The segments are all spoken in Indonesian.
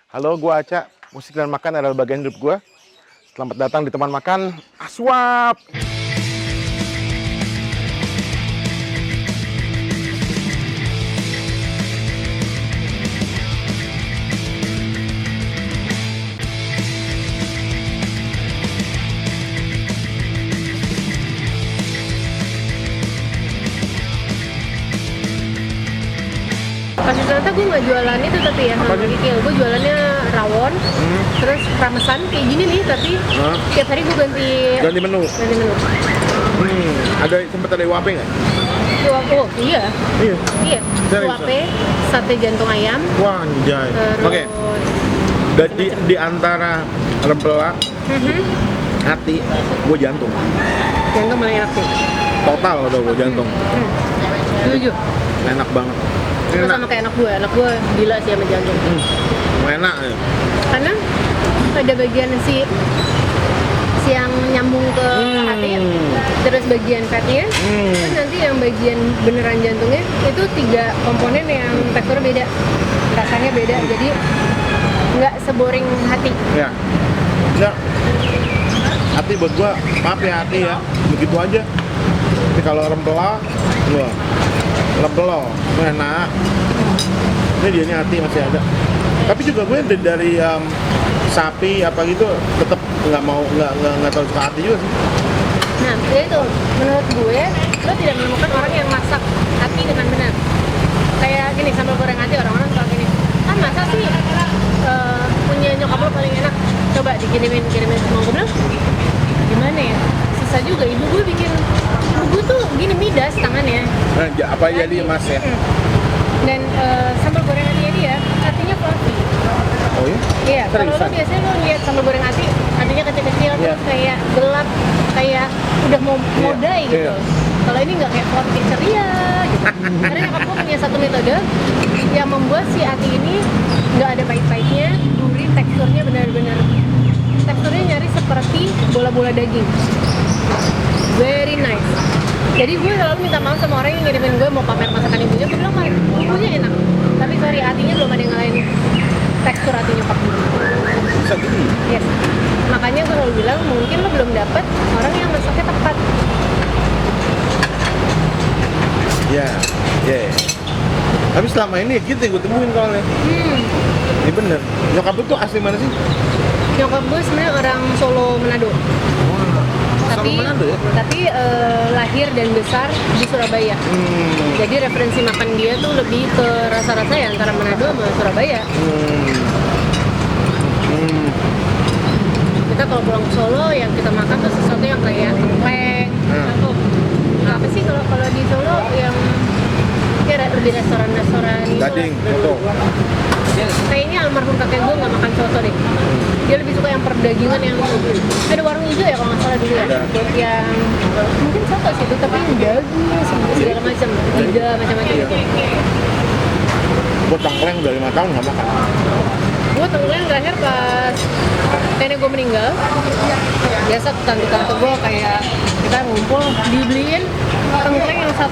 Halo, gua Aca. Musik dan makan adalah bagian hidup gua. Selamat datang di teman makan Aswap. Pas di Sananta gue nggak jualan itu tapi ya sama Kikil, gue jualannya rawon, terus ramesan kayak gini nih tapi tiap hari gue ganti Menu. menu. Ada UAP nggak? Oh iya, Iya. iya. Serius? Suape, sate jantung ayam, Wah, anjay. terus Oke. Di antara rempela, hati, gua jantung. jantung malah enak sih. Total udah gua jantung. Setuju. Enak banget. Sama sama kayak anak gue gila sih sama jantung. Enak ya. Karena ada bagian si yang nyambung ke hati, terus bagian fatnya, terus nanti yang bagian beneran jantungnya itu 3 komponen yang teksturnya beda, rasanya beda, jadi nggak seboring hati. Ya. Enggak. Hati buat gua, maaf ya hati ya. Begitu aja. Tapi kalau rempela, wah. Rempelo, enak. Ini dia hati masih ada. Tapi juga gue dari sapi apa gitu tetap nggak terlalu suka hati juga sih. Nah, jadi itu menurut gue lo tidak menemukan orang yang masak hati dengan benar. Kayak gini, sambal goreng hati orang-orang suka gini. Ah masa sih punya nyokap lo paling enak? Coba dikirimin semua. Gue bilang gimana ya? Susah juga. Ibu gue tuh gini midas tangannya. Nah, apa jadi mas ya? Dan sambal goreng hatinya dia artinya fluffy. Oh iya? Iya, kalau lo Seriusan? biasanya lo lihat sambal goreng hati artinya kecil-kecil Iya. terus kayak gelap, kayak udah mau dai gitu. Iya. Kalau ini nggak kayak fluffy ceria gitu. Karena nyokap gue punya satu metode yang membuat si hati ini nggak ada pahit-pahitnya, gurih, teksturnya benar-benar teksturnya nyaris seperti bola-bola daging. Very nice. Jadi gue selalu minta maaf sama orang yang ngirimin gue mau pamer masakan ibunya. Gue bilang ibunya enak, tapi sorry hatinya belum ada yang ngalahin tekstur hati nyokap gue. Bisa gitu ya? Yes. Makanya gue selalu bilang mungkin lo belum dapet orang yang masaknya tepat. Ya, ya. Tapi selama ini gitu yang gue temuin soalnya. Ini bener. Nyokap lu tuh asli mana sih? Nyokap gue sebenarnya orang Solo Manado. Tapi Manado ya? lahir dan besar di Surabaya. Jadi referensi makan dia tuh lebih ke rasa-rasa ya antara Manado sama Surabaya. Kita kalau pulang ke Solo yang kita makan tuh sesuatu yang kayak tengkleng atau apa sih kalau di Solo yang kayak lebih restoran gitu. Gading, foto. Kayaknya almarhum kakek gue nggak makan soto deh. Dia lebih suka yang perdagingan yang ada warung hijau ya kalau nggak salah dulu ya. Ada. Yang mungkin soto sih itu tapi yang daging segala macam, lidah macam-macam gitu. Gue tangkleng udah 5 tahun nggak makan. Gue tenggelam terakhir pas nenek gue meninggal. Biasa tante-tante gue kayak kita ngumpul dibeliin tengkleng yang 1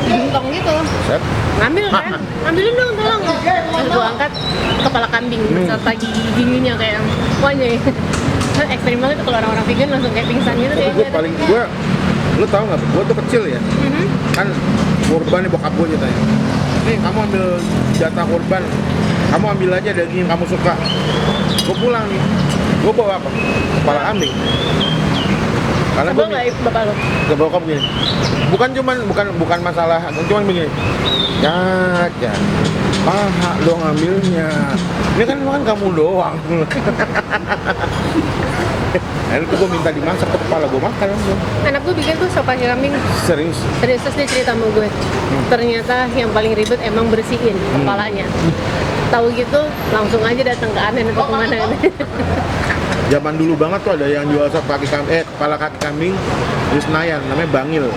bintong gitu. Set. Ngambil kan? Ambilin dong tolong. Terus gue angkat kepala kambing serta gigi-giginya kayak wanya ya. Ekstrim banget tuh kalau orang-orang vegan langsung kayak pingsan gitu Tapi gue paling lu tau nggak? Gue tuh kecil ya. Kan kurban nih bokap gue ceritanya. Nih kamu ambil jatah kurban. Kamu ambil aja daging yang kamu suka. Gue pulang nih. Gue bawa apa? Kepala kambing. Karena Sebel nggak bapak lo? Gak bokap gini. Bukan masalah, cuman begini. Ya, paha dong ambilnya. Ini kan makan kamu doang. Akhirnya tuh gue minta dimasak ke kepala gue makan langsung. Anak gue bikin tuh sop kaki kambing. Serius. Serius dia cerita sama gue. Ternyata yang paling ribet emang bersihin kepalanya. Tahu gitu langsung aja datang ke Anen atau kemana. Zaman dulu banget tuh ada yang jual sop kaki kambing, kepala kaki kambing di Senayan, namanya Bangil.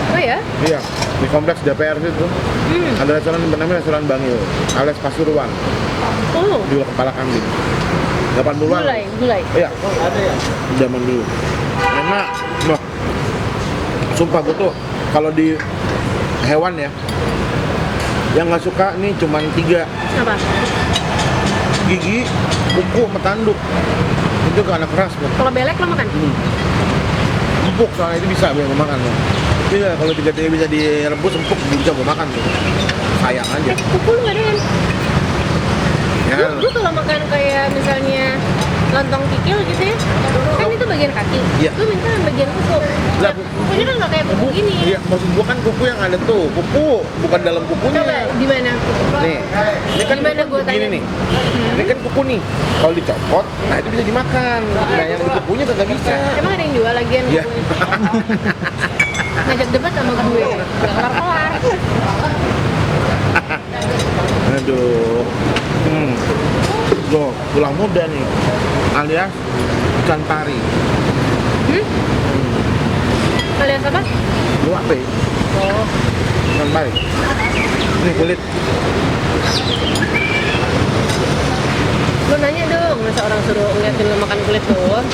Oh ya? Iya, di kompleks DPR itu. Ada restoran namanya restoran Bangil, alias Pasuruan. Oh, Jual kepala kambing. 80-an. gulai. Iya. Zaman dulu. Enak. Wah. Sumpah gue tuh kalau di hewan ya yang nggak suka nih cuman 3. Apa? gigi, kuku, sama tanduk. Itu ke anak keras, Bro. Kalau belek lo makan? Empuk soalnya itu bisa gue makan tuh. Tapi ya, kalau tiga-tiga bisa direbus empuk bisa gue makan tuh. Sayang aja. Kuku lu nggak ada kan? Ya, Gue kalau makan kayak misalnya lontong kikil gitu ya, kan itu bagian kaki. Iya. Gue minta bagian kuku. Lah, Kukunya kan nggak kayak kuku gini. iya, maksud gua kan kuku yang ada tuh, kuku bukan dalam kukunya. Coba di mana kuku? Nih, ini kan Gimana gua begini tanya? nih. Ini kan kuku nih. Kalau dicopot, nah itu bisa dimakan. Nah yang di kukunya kagak bisa. Emang ada yang jual lagian Iya. kukunya? Ngajak debat sama gue. Gak kelar-kelar. Aduh. Loh, tulang muda nih. Alias ikan pari. Alias apa? Lu apa ya? Oh. Ikan pari. Ini kulit. Lu nanya dong, masa orang suruh ngeliatin lo makan kulit doang?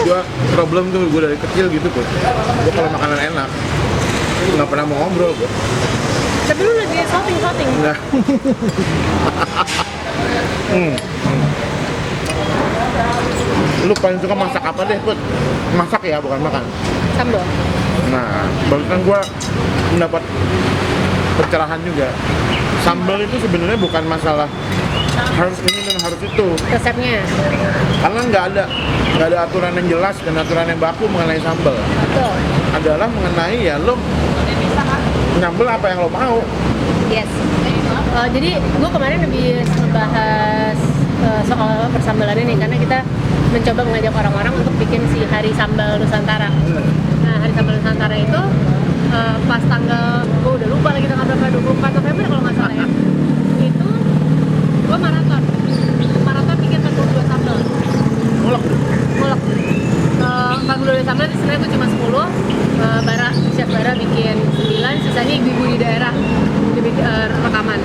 Gua problem tuh gue dari kecil gitu tuh. Gue kalau makanan enak nggak pernah mau ngobrol gue. Tapi lu lagi shouting. Enggak. Lu paling suka masak apa deh, Put? Masak ya, bukan makan. Sambal. Nah, barusan gua mendapat pencerahan juga. Sambal itu sebenarnya bukan masalah harus ini dan harus itu, Resepnya. karena nggak ada aturan yang jelas dan aturan yang baku mengenai sambal. Betul. Adalah mengenai ya lo nyambel apa yang lo mau. Yes. Jadi gue kemarin lebih membahas soal persambalan ini karena kita mencoba mengajak orang-orang untuk bikin si Hari Sambal Nusantara. Nah, Hari Sambal Nusantara itu pas tanggal, gue udah lupa lagi tanggal berapa, 24 November kalau nggak salah ya. Itu gue maraton bikin 42 sambal. Mulek. 42 sambal itu sebenarnya gue cuma 10. Chef Bara bikin 9, sisanya ibu-ibu di daerah rekaman.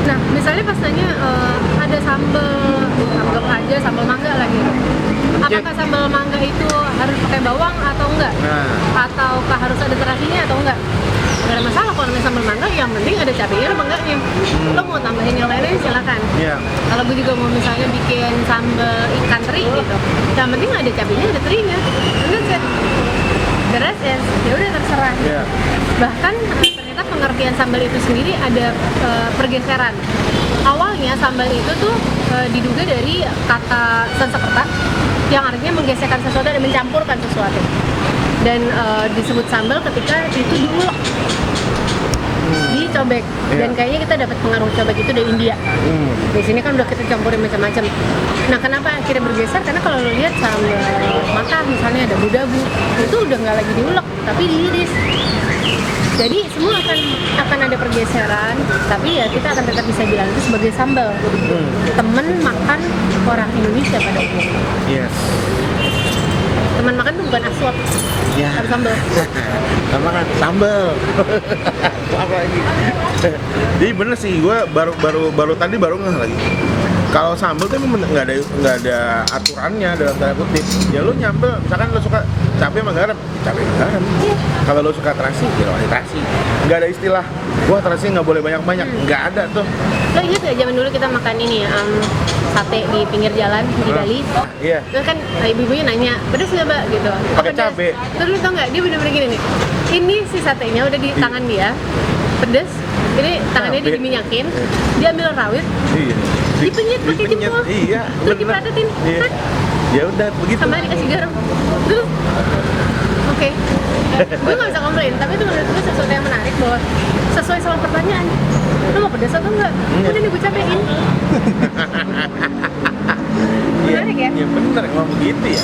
Nah, misalnya pas nanya ada sambal, anggap aja sambal mangga lah gitu. Apakah sambal mangga itu harus pakai bawang atau enggak? Nah, Ataukah harus ada terasinya atau enggak? Gak ada masalah kalau namanya sambal mangga, yang penting ada cabenya apa enggaknya. Lo mau tambahin yang lain-lain silakan. iya. Kalau gue juga mau misalnya bikin sambal ikan teri gitu, yang penting ada cabenya, ada terinya. And that's it. The rest is, ya udah terserah. Iya. Bahkan ternyata pengertian sambal itu sendiri ada pergeseran. Awalnya sambal itu tuh diduga dari kata Sanskerta yang artinya menggeserkan sesuatu dan mencampurkan sesuatu. Dan disebut sambal ketika itu diulek, dicobek. Dan kayaknya kita dapat pengaruh cobek itu dari India. Di sini kan udah kita campurin macam-macam. Nah, kenapa akhirnya bergeser? Karena kalau lo lihat sambal mata misalnya ada dabu-dabu, itu udah nggak lagi diulek, tapi diiris. Jadi semua akan ada pergeseran, tapi ya kita akan tetap bisa bilang itu sebagai sambal. Temen makan orang Indonesia pada umumnya. Yes. Teman makan tuh bukan aswap, Ya. harus sambal. Sama kan sambal. Apa lagi? Jadi bener sih, gue baru tadi ngeh lagi. Kalau sambal tuh memang nggak ada aturannya dalam tanda kutip. Ya lo nyambel, misalkan lo suka cabai sama garam, cabai sama garam. Kalau lo suka terasi, ya lo terasi. Nggak ada istilah, wah terasi nggak boleh banyak-banyak. Nggak ada tuh. Lo inget gak zaman dulu kita makan ini ya, sate di pinggir jalan di Bali? Iya. Terus kan ibu-ibunya nanya, pedas nggak mbak? Gitu. Pakai "Pedas." cabai. Terus lo tau nggak, dia bener-bener gini nih. Ini si satenya udah di tangan dia, pedas. Ini tangannya dia Cabai. diminyakin, dia ambil rawit, Iya. dipenyet pakai jempol. Iya. Terus bener. dipadetin. Iya. Hah? Ya udah begitu. Sama dikasih garam. Terus, oke. Gue nggak bisa komplain, tapi itu menurut gue sesuatu yang menarik bahwa sesuai sama pertanyaan. Lo mau pedas atau enggak? Udah nih gue capein. Menarik ya? Iya bener, emang begitu ya.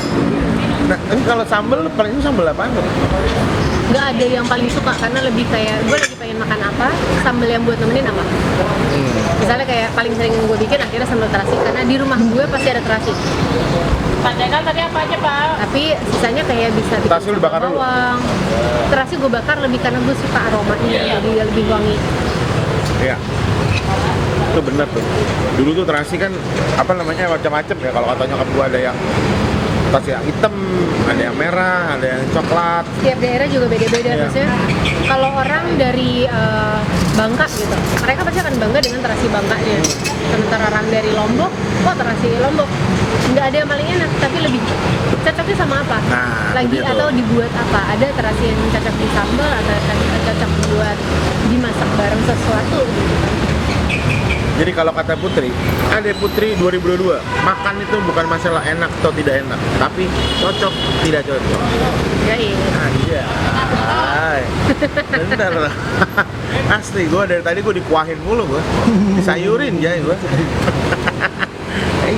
Nah, tapi kalau sambal, paling sambal apaan tuh? Nggak ada yang paling suka karena lebih kayak gue lagi pengen makan apa, sambal yang buat nemenin apa. Misalnya kayak paling sering gue bikin akhirnya sambal terasi karena di rumah gue pasti ada terasi. Pantekan tadi apa aja, Pak? Tapi sisanya kayak bisa bikin Terasi lu bakar dulu? bawang. Terasi gue bakar lebih karena gue suka aromanya, jadi dia lebih wangi. Iya. Itu bener tuh. Dulu tuh terasi kan apa namanya macam-macam ya, kalau kata nyokap gua ada yang tas yang hitam, ada yang merah, ada yang coklat. Setiap daerah juga beda-beda. Iya. Maksudnya kalau orang dari Bangka gitu, mereka pasti akan bangga dengan terasi Bangkanya. Sementara orang dari Lombok, terasi Lombok nggak ada yang paling enak, tapi lebih cocoknya sama apa? Nah, Lagi begitu. atau dibuat apa? Ada terasi yang cocok di sambal, atau cocok buat dimasak bareng sesuatu gitu kan. Jadi kalau kata Putri, ada Putri 2022, makan itu bukan masalah enak atau tidak enak, tapi cocok tidak cocok. Ya iya. Iya. Bener loh. Asli, gue dari tadi gue dikuahin mulu gue. Disayurin ya gue.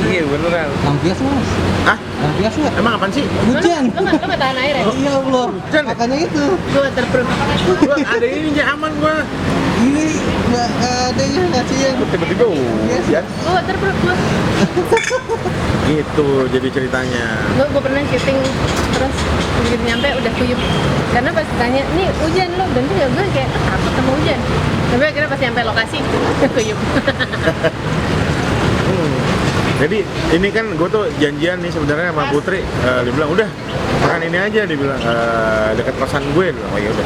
Iya beneran. Lampias mas, Hah? lampias nggak? Emang apaan sih? Hujan. Lo nggak tahan air ya? Iya belum. Hujan ya? Makanya itu. Gue waterproof. Gue ada ini aja aman gue. Ini nggak ada ya kasihan. Tiba-tiba hujan. Gue waterproof gue. Gitu jadi ceritanya. Gue pernah syuting terus begitu nyampe udah kuyup. Karena pas tanya, nih hujan lo ganti nggak? Gue kayak takut sama hujan. Tapi akhirnya pas nyampe lokasi kuyup. Jadi ini kan gue tuh janjian nih sebenarnya sama Putri. Dia bilang udah makan ini aja, dia bilang dekat kosan gue. Dia bilang, oh ya udah.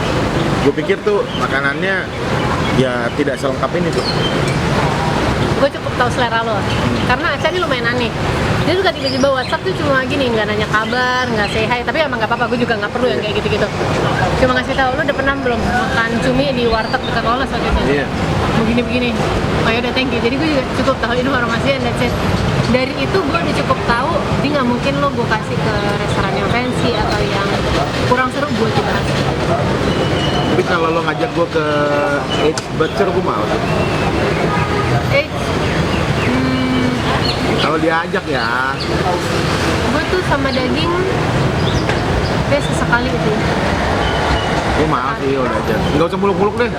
Gue pikir tuh makanannya ya tidak selengkap ini tuh. Gue cukup tahu selera lo. Karena Aca ini lumayan aneh. Dia suka tiba-tiba WhatsApp tuh cuma gini, nggak nanya kabar, nggak say hi. Tapi emang nggak apa-apa, gue juga nggak perlu yang kayak gitu-gitu. Cuma ngasih tahu lo udah pernah belum makan cumi di warteg dekat Lolos waktu itu. Iya. Begini-begini. Oh ya udah thank you. Jadi gue juga cukup tahu ini warung ASEAN, that's it. Dari itu gue udah cukup tahu, jadi nggak mungkin lo gue kasih ke restoran yang fancy atau yang kurang seru buat dibahas. Tapi kalau lo ngajak gue ke Edge Butcher gue mau. Kalau diajak ya. Gue tuh sama daging biasa sekali itu. Gue mau sih udah aja. Nggak usah muluk-muluk deh.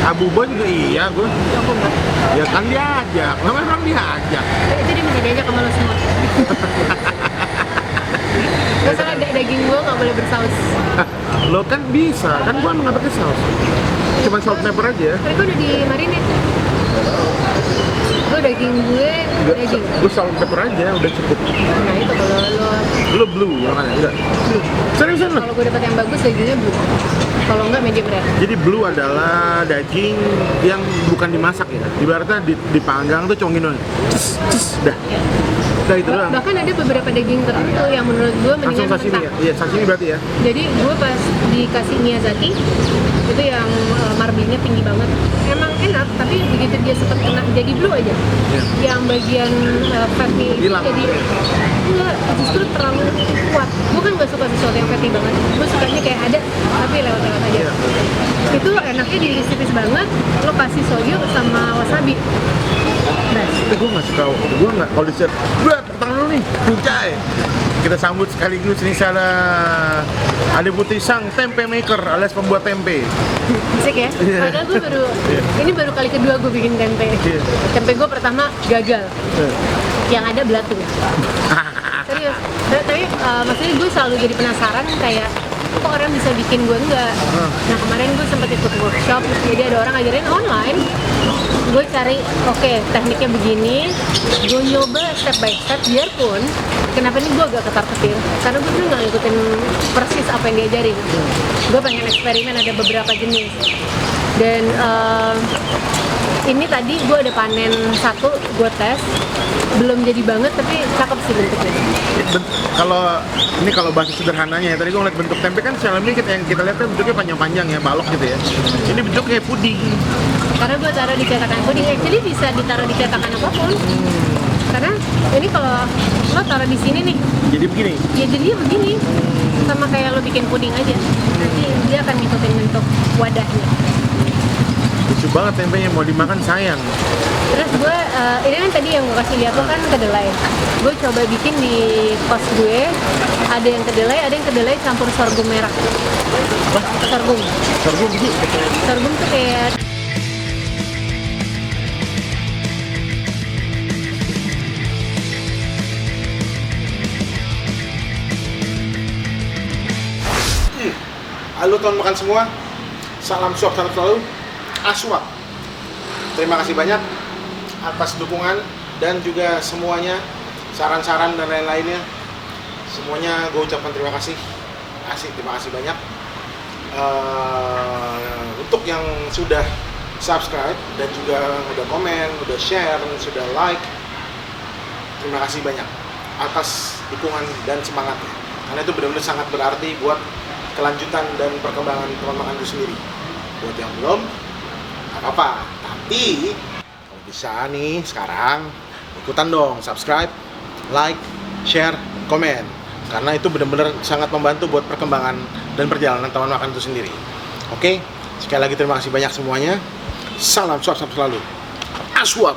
Abu Boy juga iya gue. Aku enggak. Ya kan diajak. Memang diajak. Jadi bisa diajak sama lo semua. Gak salah daging gue nggak boleh bersaus. Lo kan bisa. Kan gue emang nggak pakai saus. Cuma salt pepper aja. Tapi gue udah di marinate. Gue daging gue daging. Gue salt pepper aja udah cukup. Nah itu kalau lo Lo blue makanya enggak. Seriusan lo? kalau gue dapat yang bagus dagingnya blue. Kalau enggak medium rare. Jadi blue adalah daging yang bukan dimasak ya. Ibaratnya dipanggang tuh congin doang. Cus, dah. Udah itu doang. Bahkan ada beberapa daging tertentu yang menurut gue Langsung mendingan sashimi mentah. ya? Iya, sashimi berarti ya? Jadi gue pas dikasih Miyazaki itu yang marblingnya tinggi banget. Emang enak, tapi begitu dia sempat kena jadi blue aja. Iya. Yang bagian fatty itu Hilang. jadi enggak, justru terlalu kuat. Gue kan gak suka sesuatu yang fatty banget. Gue sukanya kayak ada, tapi lewat-lewat aja. Iya. Itu enaknya diiris-iris banget. Lo kasih soyu sama wasabi. Best. Tapi gue nggak suka, gue nggak kalau disiap. Gue tangan lu nih, kucai. Kita sambut sekaligus ini ada Putri Sang tempe maker alias pembuat tempe. Asik ya? Iya. Padahal gue baru, Iya. ini baru kali kedua gue bikin tempe. Iya. Tempe gue pertama gagal, yang ada belatung. Serius. Tapi maksudnya gue selalu jadi penasaran kayak kok orang bisa bikin gue enggak. Nah kemarin gue sempat ikut workshop, jadi ada orang ngajarin online. Gue cari, oke, tekniknya begini. Gue nyoba step by step, biarpun kenapa ini gue agak ketar-ketir karena gue tuh nggak ngikutin persis apa yang diajarin. Gue pengen eksperimen, ada beberapa jenis. Dan ini tadi gue ada panen satu, gue tes, belum jadi banget tapi cakep sih bentuknya. Kalau bahasa sederhananya ya, tadi gue ngeliat bentuk tempe kan selama ini yang kita lihat kan bentuknya panjang-panjang ya, balok gitu ya. Ini bentuknya kayak puding. Karena gue taruh di cetakan puding, actually bisa ditaruh di cetakan apapun. Karena ini kalau lo taruh di sini nih, Jadi begini. ya jadinya begini, sama kayak lo bikin puding aja. Nanti dia akan ngikutin bentuk wadahnya. Lucu banget tempenya, mau dimakan sayang. Terus gue, ini kan tadi yang gue kasih lihat tuh kan kedelai. Gue coba bikin di kos gue, ada yang kedelai campur sorghum merah. Sorghum. Sorghum gitu. Sorghum tuh kayak Halo teman makan semua, salam suap selalu, aswap. Terima kasih banyak atas dukungan dan juga semuanya, saran-saran dan lain-lainnya. semuanya gue ucapkan terima kasih. Terima kasih banyak. Untuk yang sudah subscribe dan juga udah komen, udah share, sudah like, terima kasih banyak atas dukungan dan semangatnya, karena itu benar-benar sangat berarti buat kelanjutan dan perkembangan teman makan itu sendiri. Buat yang belum, nggak apa-apa, tapi kalau bisa nih sekarang ikutan dong, subscribe, like, share, komen, karena itu benar-benar sangat membantu buat perkembangan dan perjalanan teman makan itu sendiri. Oke, sekali lagi terima kasih banyak semuanya. Salam suap selalu. Aswap.